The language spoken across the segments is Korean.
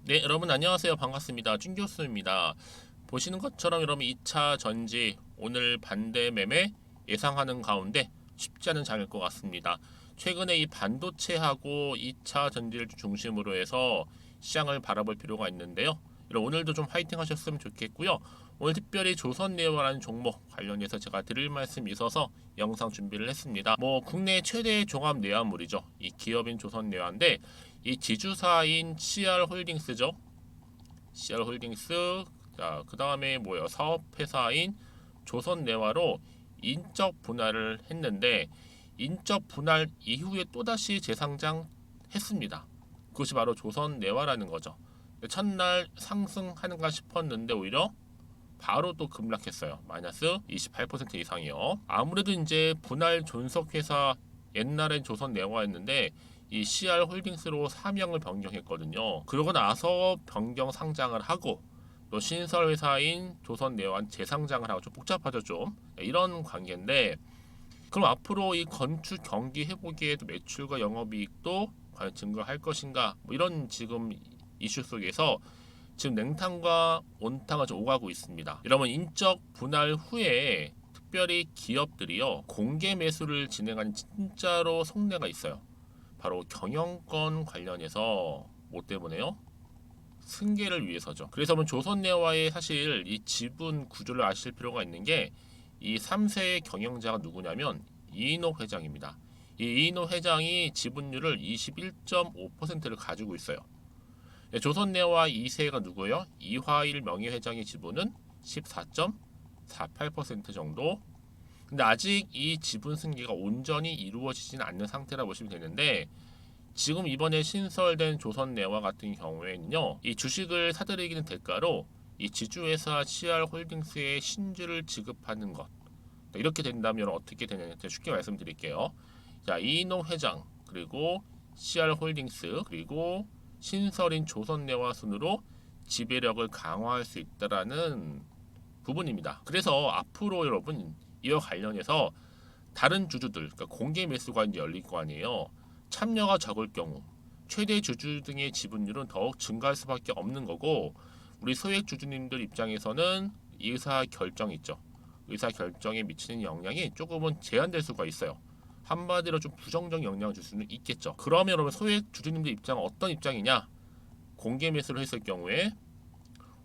네, 여러분 안녕하세요. 반갑습니다. 준 교수입니다. 보시는 것처럼 여러분 2차 전지 오늘 반대 매매 예상하는 가운데 쉽지 않은 장일 것 같습니다. 최근에 이 반도체하고 2차 전지를 중심으로 해서 시장을 바라볼 필요가 있는데요. 여러분 오늘도 좀 화이팅 하셨으면 좋겠고요. 오늘 특별히 조선네오라는 종목 관련해서 제가 드릴 말씀이 있어서 영상 준비를 했습니다. 국내 최대 종합 내화물이죠. 이 기업인 조선네화인데 이 지주사인 CR홀딩스죠. CR홀딩스. 자, 그 다음에 뭐예요? 사업회사인 조선내화로 인적 분할을 했는데 인적 분할 이후에 또다시 재상장했습니다. 그것이 바로 조선내화라는 거죠. 첫날 상승하는가 싶었는데 오히려 바로 또 급락했어요. 마이너스 28% 이상이요. 아무래도 이제 분할 존속회사 옛날엔 조선내화였는데 이 CR홀딩스로 사명을 변경했거든요. 그러고 나서 변경 상장을 하고 또 신설 회사인 조선내화는 재상장을 하고 좀 복잡하죠 좀. 이런 관계인데 그럼 앞으로 이 건축 경기 회복에도 매출과 영업이익도 과연 증가할 것인가 이런 지금 이슈 속에서 지금 냉탕과 온탕을 좀 오가고 있습니다. 여러분 인적 분할 후에 특별히 기업들이요 공개 매수를 진행하는 진짜로 속내가 있어요. 바로 경영권 관련해서 뭐 때문에요? 승계를 위해서죠. 그래서 조선내와의 사실 이 지분 구조를 아실 필요가 있는 게 이 3세의 경영자가 누구냐면 이인호 회장입니다. 이 이인호 회장이 지분율을 21.5%를 가지고 있어요. 조선내와 2세가 누구예요? 이화일 명예회장의 지분은 14.48% 정도. 근데 아직 이 지분 승계가 온전히 이루어지진 않는 상태라 보시면 되는데 지금 이번에 신설된 조선내와 같은 경우에는요, 이 주식을 사들이기는 대가로 이 지주회사 CR홀딩스의 신주를 지급하는 것. 이렇게 된다면 어떻게 되느냐 쉽게 말씀드릴게요. 자, 이인호 회장 그리고 CR홀딩스 그리고 신설인 조선내와 순으로 지배력을 강화할 수 있다라는 부분입니다. 그래서 앞으로 여러분 이와 관련해서 다른 주주들, 그러니까 공개 매수가 이제 열릴 거 아니에요. 참여가 적을 경우 최대 주주 등의 지분율은 더욱 증가할 수밖에 없는 거고 우리 소액 주주님들 입장에서는 의사 결정 있죠. 의사 결정에 미치는 영향이 조금은 제한될 수가 있어요. 한마디로 좀 부정적 영향을 줄 수는 있겠죠. 그러면 여러분 소액 주주님들 입장은 어떤 입장이냐? 공개 매수를 했을 경우에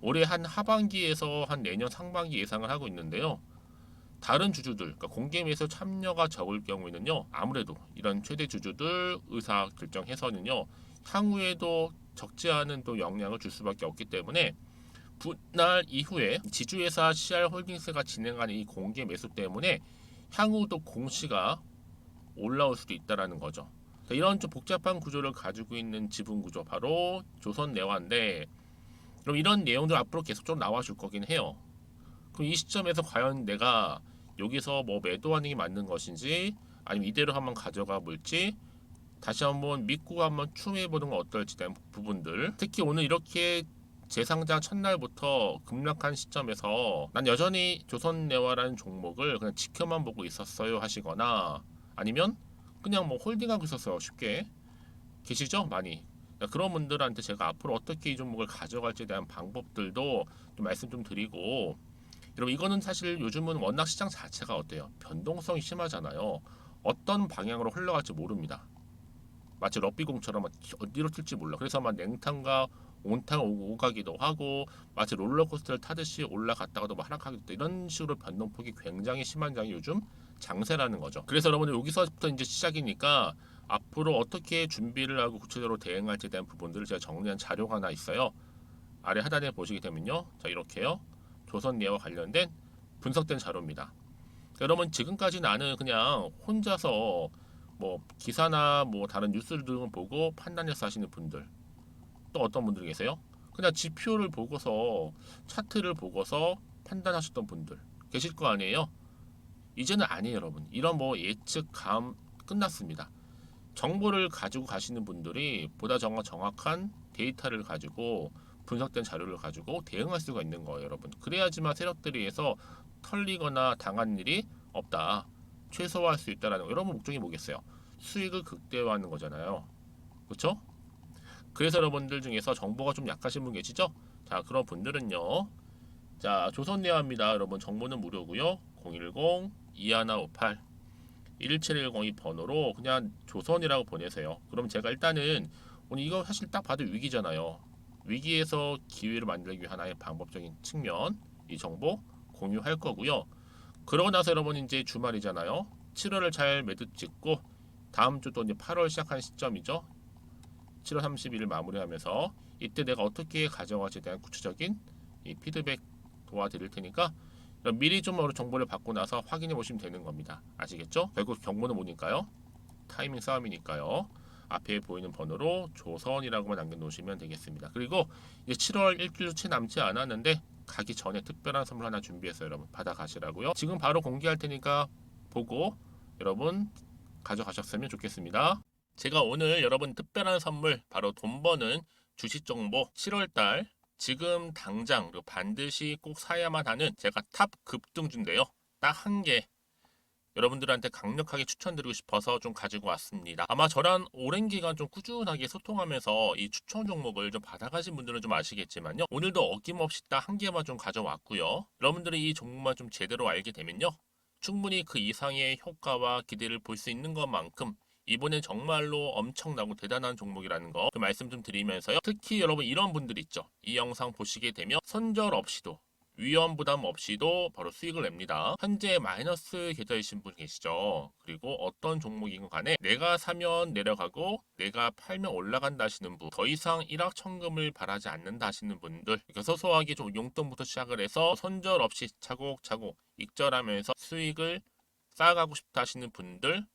올해 한 하반기에서 한 내년 상반기 예상을 하고 있는데요. 다른 주주들, 그러니까 공개 매수 참여가 적을 경우에는요, 아무래도 이런 최대 주주들 의사 결정해서는요, 향후에도 적지 않은 또 영향을 줄 수밖에 없기 때문에 분할 이후에 지주회사 CR홀딩스가 진행하는 이 공개 매수 때문에 향후도 공시가 올라올 수도 있다라는 거죠. 이런 좀 복잡한 구조를 가지고 있는 지분 구조 바로 조선내화인데 그럼 이런 내용들 앞으로 계속 좀 나와줄 거긴 해요. 그럼 이 시점에서 과연 내가 여기서 뭐 매도하는 게 맞는 것인지 아니면 이대로 한번 가져가 볼지 다시 한번 믿고 한번 추모해 보는 건 어떨지 대한 부분들 특히 오늘 이렇게 재상장 첫날부터 급락한 시점에서 난 여전히 조선내화라는 종목을 그냥 지켜만 보고 있었어요 하시거나 아니면 그냥 뭐 홀딩하고 있었어요 쉽게 계시죠 많이. 그런 분들한테 제가 앞으로 어떻게 이 종목을 가져갈지에 대한 방법들도 좀 말씀 좀 드리고 여러분 이거는 사실 요즘은 워낙 시장 자체가 어때요? 변동성이 심하잖아요. 어떤 방향으로 흘러갈지 모릅니다. 마치 럭비공처럼 어디로 튈지 몰라. 그래서 막 냉탕과 온탕 오가기도 하고 마치 롤러코스터를 타듯이 올라갔다가도 막 하락하기도 하고 이런 식으로 변동폭이 굉장히 심한 장이 요즘 장세라는 거죠. 그래서 여러분들 여기서부터 이제 시작이니까 앞으로 어떻게 준비를 하고 구체적으로 대응할지에 대한 부분들을 제가 정리한 자료가 하나 있어요. 아래 하단에 보시게 되면요. 자 이렇게요. 조선예와 관련된 분석된 자료입니다. 여러분 지금까지 나는 그냥 혼자서 뭐 기사나 뭐 다른 뉴스를 등을 보고 판단해서 하시는 분들 또 어떤 분들 계세요? 그냥 지표를 보고서 차트를 보고서 판단하셨던 분들 계실 거 아니에요? 이제는 아니에요 여러분. 이런 뭐 예측감 끝났습니다. 정보를 가지고 가시는 분들이 보다 정확한 데이터를 가지고 분석된 자료를 가지고 대응할 수가 있는 거예요 여러분. 그래야지만 세력들에 의해서 털리거나 당한 일이 없다. 최소화할 수 있다라는 거. 여러분 목적이 뭐겠어요? 수익을 극대화하는 거잖아요. 그렇죠? 그래서 여러분들 중에서 정보가 좀 약하신 분 계시죠? 자, 그런 분들은요. 자, 조선내화입니다. 여러분 정보는 무료고요. 010-2158-1710이 번호로 그냥 조선이라고 보내세요. 그럼 제가 일단은 오늘 이거 사실 딱 봐도 위기잖아요. 위기에서 기회를 만들기 위한 하나의 방법적인 측면 이 정보 공유할 거고요. 그러고 나서 여러분 이제 주말이잖아요. 7월을 잘 매듭 짓고 다음 주 또 이제 8월 시작한 시점이죠. 7월 30일 마무리하면서 이때 내가 어떻게 가져갈지에 대한 구체적인 이 피드백 도와드릴 테니까 미리 좀 정보를 받고 나서 확인해 보시면 되는 겁니다. 아시겠죠? 결국 정보는 뭐니까요? 타이밍 싸움이니까요. 앞에 보이는 번호로 조선이라고만 남겨놓으시면 되겠습니다. 그리고 이제 7월 일주일 채 남지 않았는데 가기 전에 특별한 선물 하나 준비했어요. 여러분 받아가시라고요. 지금 바로 공개할 테니까 보고 여러분 가져가셨으면 좋겠습니다. 제가 오늘 여러분 특별한 선물 바로 돈 버는 주식 정보 7월달 지금 당장 반드시 꼭 사야만 하는 제가 탑 급등주인데요. 딱 한 개 여러분들한테 강력하게 추천드리고 싶어서 좀 가지고 왔습니다. 아마 저랑 오랜 기간 좀 꾸준하게 소통하면서 이 추천 종목을 좀 받아가신 분들은 좀 아시겠지만요. 오늘도 어김없이 딱 한 개만 좀 가져왔고요. 여러분들이 이 종목만 좀 제대로 알게 되면요. 충분히 그 이상의 효과와 기대를 볼 수 있는 것만큼 이번엔 정말로 엄청나고 대단한 종목이라는 거 그 말씀 좀 드리면서요. 특히 여러분 이런 분들 있죠. 이 영상 보시게 되면 손절 없이도 위험 부담 없이도 바로 수익을 냅니다. 현재 마이너스 계좌이신 분 계시죠? 그리고 어떤 종목이건 간에 내가 사면 내려가고 내가 팔면 올라간다 하시는 분, 더 이상 일확천금을 바라지 않는다 하시는 분들, 그러니까 소소하게 좀 용돈부터 시작을 해서 손절 없이 차곡차곡 익절하면서 수익을 쌓아가고 싶다 하시는 분들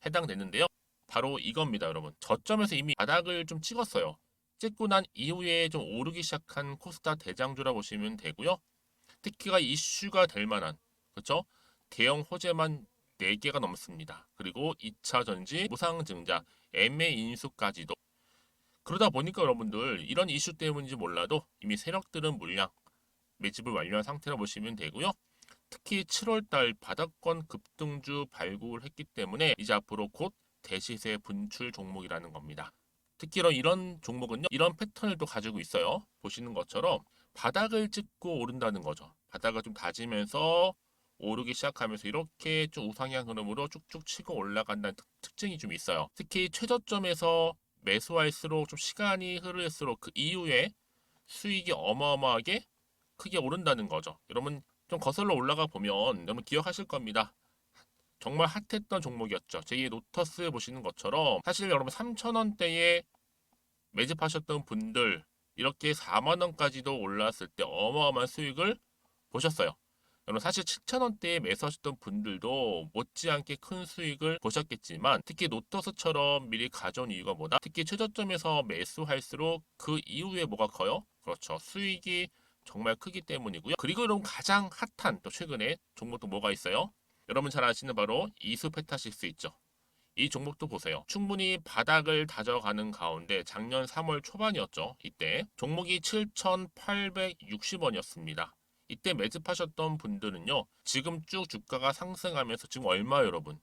해당되는데요. 바로 이겁니다, 여러분. 저점에서 이미 바닥을 좀 찍었어요. 찍고 난 이후에 좀 오르기 시작한 코스닥 대장주라 보시면 되고요. 특히가 이슈가 될 만한 그렇죠? 대형 호재만 4개가 넘습니다. 그리고 2차 전지, 무상증자, 애매 인수까지도. 그러다 보니까 여러분들 이런 이슈 때문인지 몰라도 이미 세력들은 물량 매집을 완료한 상태라 보시면 되고요. 특히 7월달 바닥권 급등주 발굴을 했기 때문에 이제 앞으로 곧 대시세 분출 종목이라는 겁니다. 특히 이런 종목은요. 이런 패턴을 또 가지고 있어요. 보시는 것처럼 바닥을 찍고 오른다는 거죠. 바닥을 좀 다지면서 오르기 시작하면서 이렇게 좀 우상향 흐름으로 쭉쭉 치고 올라간다는 특징이 좀 있어요. 특히 최저점에서 매수할수록 좀 시간이 흐를수록 그 이후에 수익이 어마어마하게 크게 오른다는 거죠. 여러분 좀 거슬러 올라가 보면 여러분 기억하실 겁니다. 정말 핫했던 종목이었죠. 제2의 노터스 보시는 것처럼 사실 여러분 3,000원대에 매집하셨던 분들 이렇게 4만 원까지도 올랐을 때 어마어마한 수익을 보셨어요. 여러분 사실 7,000원대에 매수하셨던 분들도 못지않게 큰 수익을 보셨겠지만 특히 노터스처럼 미리 가져온 이유가 뭐다? 특히 최저점에서 매수할수록 그 이후에 뭐가 커요? 그렇죠. 수익이 정말 크기 때문이고요. 그리고 여러분 가장 핫한 또 최근에 종목도 뭐가 있어요? 여러분 잘 아시는 바로 이수페타식스 있죠. 이 종목도 보세요. 충분히 바닥을 다져가는 가운데 작년 3월 초반이었죠. 이때 종목이 7,860원이었습니다. 이때 매집하셨던 분들은요. 지금 쭉 주가가 상승하면서 지금 얼마 여러분?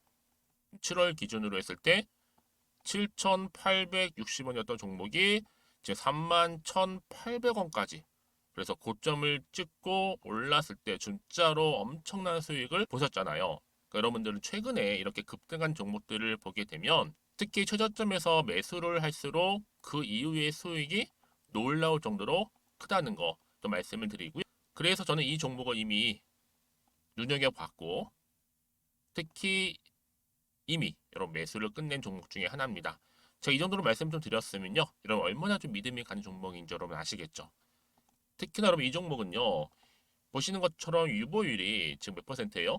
7월 기준으로 했을 때 7,860원이었던 종목이 이제 31,800원까지 그래서 고점을 찍고 올랐을 때 진짜로 엄청난 수익을 보셨잖아요. 그러니까 여러분들은 최근에 이렇게 급등한 종목들을 보게 되면 특히 최저점에서 매수를 할수록 그 이후의 수익이 놀라울 정도로 크다는 거 좀 말씀을 드리고요. 그래서 저는 이 종목을 이미 눈여겨봤고 특히 이미 여러분 매수를 끝낸 종목 중에 하나입니다. 제가 이 정도로 말씀 좀 드렸으면요. 여러분 얼마나 좀 믿음이 가는 종목인지 여러분 아시겠죠? 특히나 여러분 이 종목은요. 보시는 것처럼 유보율이 지금 몇 퍼센트예요?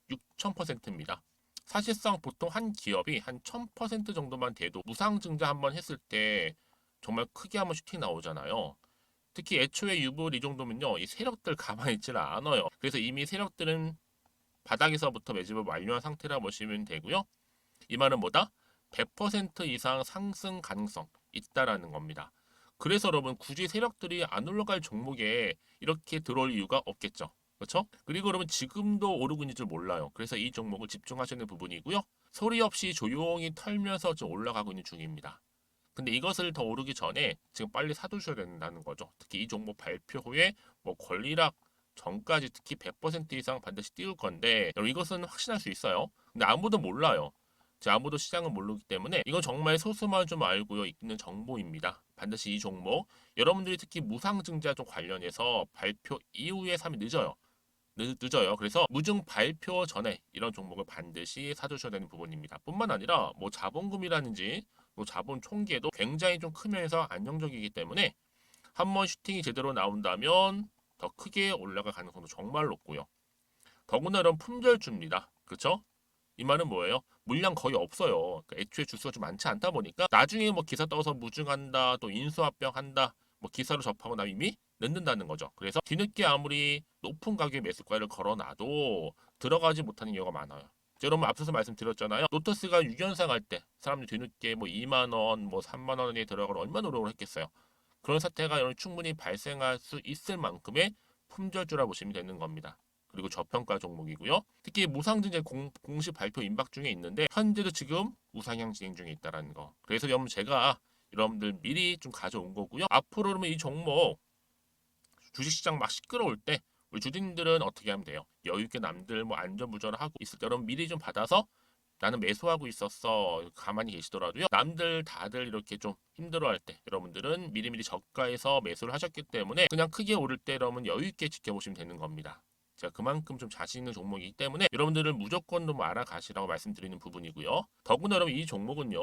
6,000%입니다. 사실상 보통 한 기업이 한 1,000% 정도만 돼도 무상증자 한번 했을 때 정말 크게 한번 슈팅 나오잖아요. 특히 애초에 유보율 이 정도면요. 이 세력들 가만히 있지는 않아요. 그래서 이미 세력들은 바닥에서부터 매집을 완료한 상태라 보시면 되고요. 이 말은 뭐다? 100% 이상 상승 가능성 있다라는 겁니다. 그래서 여러분 굳이 세력들이 안 올라갈 종목에 이렇게 들어올 이유가 없겠죠. 그렇죠? 그리고 여러분 지금도 오르고 있는 줄 몰라요. 그래서 이 종목을 집중하시는 부분이고요. 소리 없이 조용히 털면서 좀 올라가고 있는 중입니다. 근데 이것을 더 오르기 전에 지금 빨리 사두셔야 된다는 거죠. 특히 이 종목 발표 후에 뭐 권리락 전까지 특히 100% 이상 반드시 띄울 건데 여러분 이것은 확신할 수 있어요. 근데 아무도 몰라요. 아무도 시장은 모르기 때문에 이건 정말 소수만 좀 알고 있는 정보입니다. 반드시 이 종목 여러분들이 특히 무상증자 좀 관련해서 발표 이후에 사면 늦어요. 늦어요. 그래서 무증 발표 전에 이런 종목을 반드시 사두셔야 되는 부분입니다. 뿐만 아니라 뭐 자본금이라든지 뭐 자본 총계도 굉장히 좀 크면서 안정적이기 때문에 한번 슈팅이 제대로 나온다면 더 크게 올라갈 가능성도 정말 높고요. 더구나 이런 품절주입니다. 그렇죠? 이 말은 뭐예요? 물량 거의 없어요. 그러니까 애초에 주수가 좀 많지 않다 보니까 나중에 뭐 기사 떠서 무증한다, 또 인수합병 한다, 뭐 기사로 접하고 나면 이미 늦는다는 거죠. 그래서 뒤늦게 아무리 높은 가격의 매수가를 걸어놔도 들어가지 못하는 경우가 많아요. 여러분 앞서서 말씀드렸잖아요. 로터스가 6연상 할 때 사람들이 뒤늦게 뭐 2만 원, 뭐 3만 원에 들어가러 얼마나 노력을 했겠어요. 그런 사태가 충분히 발생할 수 있을 만큼의 품절주라 보시면 되는 겁니다. 그리고 저평가 종목이고요. 특히 무상증자 공식 발표 임박 중에 있는데 현재도 지금 우상향 진행 중에 있다는 거. 그래서 여러분 제가 여러분들 미리 좀 가져온 거고요. 앞으로 그러면 이 종목 주식시장 막 시끄러울 때 우리 주주님들은 어떻게 하면 돼요? 여유 있게 남들 뭐 안전부전을 하고 있을 때 여러분 미리 좀 받아서 나는 매수하고 있었어. 가만히 계시더라도요. 남들 다들 이렇게 좀 힘들어할 때 여러분들은 미리미리 저가에서 매수를 하셨기 때문에 그냥 크게 오를 때 여러분 여유 있게 지켜보시면 되는 겁니다. 제가 그만큼 좀 자신 있는 종목이기 때문에 여러분들은 무조건 좀 알아가시라고 말씀드리는 부분이고요. 더구나 여러분 이 종목은요.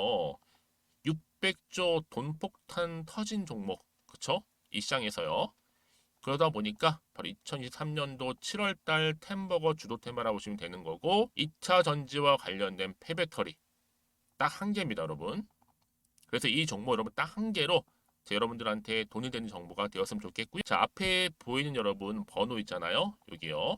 600조 돈폭탄 터진 종목. 그쵸? 이 시장에서요. 그러다 보니까 바로 2023년도 7월달 템버거 주도 테마라고 보시면 되는 거고 2차 전지와 관련된 폐배터리 딱 한 개입니다 여러분. 그래서 이 정보 여러분 딱 한 개로 여러분들한테 돈이 되는 정보가 되었으면 좋겠고요. 자 앞에 보이는 여러분 번호 있잖아요. 여기요.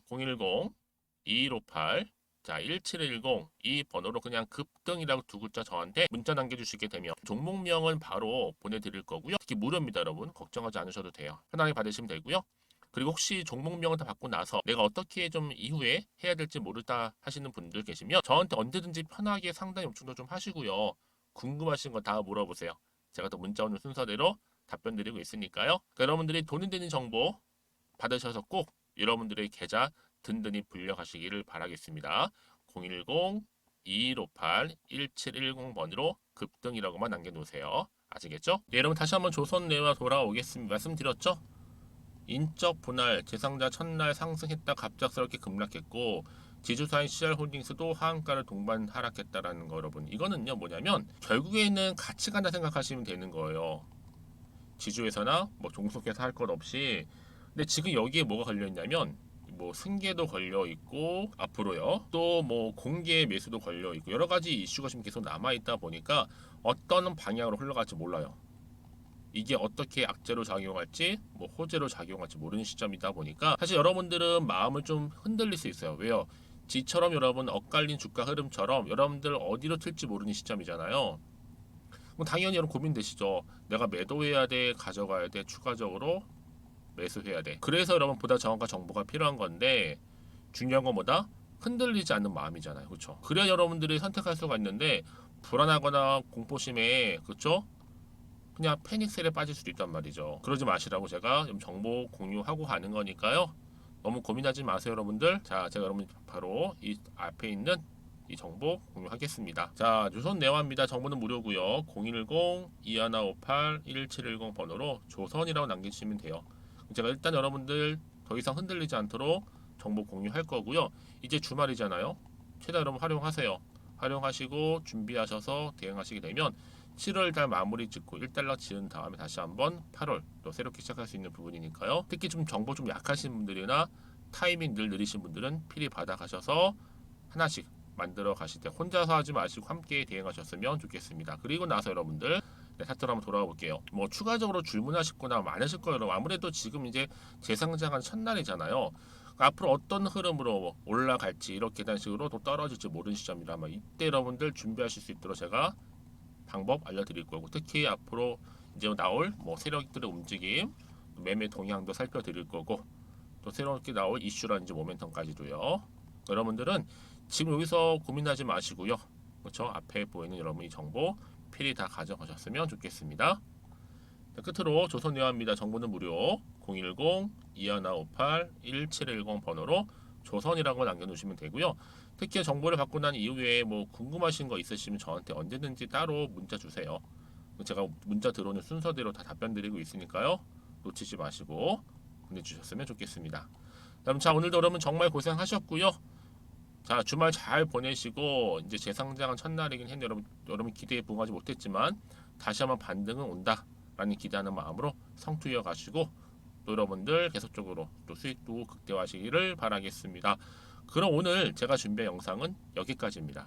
010-2158 자 1710 이 번호로 그냥 급등이라고 두 글자 저한테 문자 남겨주시게 되면 종목명은 바로 보내드릴 거고요. 특히 무료입니다 여러분. 걱정하지 않으셔도 돼요. 편하게 받으시면 되고요. 그리고 혹시 종목명을 다 받고 나서 내가 어떻게 좀 이후에 해야 될지 모르다 하시는 분들 계시면 저한테 언제든지 편하게 상담 요청도 좀 하시고요. 궁금하신 거 다 물어보세요. 제가 또 문자 오는 순서대로 답변 드리고 있으니까요. 그러니까 여러분들이 돈이 되는 정보 받으셔서 꼭 여러분들의 계좌 든든히 불려가시기를 바라겠습니다. 010-2158-1710번으로 급등이라고만 남겨놓으세요. 아시겠죠? 네, 여러분 다시 한번 조선내와 돌아오겠습니다. 말씀드렸죠? 인적 분할, 대상자 첫날 상승했다 갑작스럽게 급락했고 지주사인 CR홀딩스도 하한가를 동반 하락했다라는 거 여러분. 이거는요 뭐냐면 결국에는 같이 간다 생각하시면 되는 거예요. 지주회사나 뭐 종속회사 할 것 없이. 근데 지금 여기에 뭐가 걸려 있냐면 뭐 승계도 걸려 있고 앞으로요 또 뭐 공개 매수도 걸려 있고 여러 가지 이슈가 지금 계속 남아 있다 보니까 어떤 방향으로 흘러갈지 몰라요. 이게 어떻게 악재로 작용할지 뭐 호재로 작용할지 모르는 시점이다 보니까 사실 여러분들은 마음을 좀 흔들릴 수 있어요. 왜요? 지처럼 여러분 엇갈린 주가 흐름처럼 여러분들 어디로 튈지 모르는 시점이잖아요. 그럼 당연히 여러분 고민되시죠. 내가 매도해야 돼, 가져가야 돼, 추가적으로 매수해야 돼. 그래서 여러분 보다 정확한 정보가 필요한 건데 중요한 건 뭐다? 흔들리지 않는 마음이잖아요. 그렇죠? 그래야 여러분들이 선택할 수가 있는데 불안하거나 공포심에 그렇죠? 그냥 패닉셀에 빠질 수도 있단 말이죠. 그러지 마시라고 제가 정보 공유하고 가는 거니까요. 너무 고민하지 마세요, 여러분들. 자, 제가 여러분 바로 이 앞에 있는 이 정보 공유하겠습니다. 자, 조선 내화입니다. 정보는 무료고요. 010-2158-1710 번호로 조선이라고 남기시면 돼요. 제가 일단 여러분들 더 이상 흔들리지 않도록 정보 공유할 거고요. 이제 주말이잖아요. 최대한 여러분 활용하세요. 활용하시고 준비하셔서 대응하시게 되면 7월달 마무리 짓고 1달러 지은 다음에 다시 한번 8월 또 새롭게 시작할 수 있는 부분이니까요. 특히 좀 정보 좀 약하신 분들이나 타이밍 늘 느리신 분들은 필히 받아 가셔서 하나씩 만들어 가실 때 혼자서 하지 마시고 함께 대응하셨으면 좋겠습니다. 그리고 나서 여러분들 차트로 한번 돌아가 볼게요. 뭐 추가적으로 질문하실 거나 많으실 거예요. 아무래도 지금 이제 재상장한 첫날이잖아요. 앞으로 어떤 흐름으로 올라갈지 이렇게 된 식으로 또 떨어질지 모르는 시점이라 아마 이때 여러분들 준비하실 수 있도록 제가 방법 알려드릴 거고 특히 앞으로 이제 나올 뭐 세력들의 움직임, 매매 동향도 살펴드릴 거고 또 새롭게 나올 이슈라든지 모멘텀까지도요. 여러분들은 지금 여기서 고민하지 마시고요. 그렇죠? 앞에 보이는 여러분이 정보 필히 다 가져가셨으면 좋겠습니다. 자, 끝으로 조선대화입니다. 정보는 무료 010-2158-1710 번호로 조선이라고 남겨놓으시면 되고요. 특히 정보를 받고 난 이후에 뭐 궁금하신 거 있으시면 저한테 언제든지 따로 문자 주세요. 제가 문자 들어오는 순서대로 다 답변 드리고 있으니까요. 놓치지 마시고 보내주셨으면 좋겠습니다. 그럼 자, 오늘도 여러분 정말 고생하셨고요. 자, 주말 잘 보내시고 이제 재상장은 첫날이긴 했는데 여러분 기대에 부응하지 못했지만 다시 한번 반등은 온다라는 기대하는 마음으로 성투이어 가시고 또 여러분들 계속적으로 또 수익도 극대화하시기를 바라겠습니다. 그럼 오늘 제가 준비한 영상은 여기까지입니다.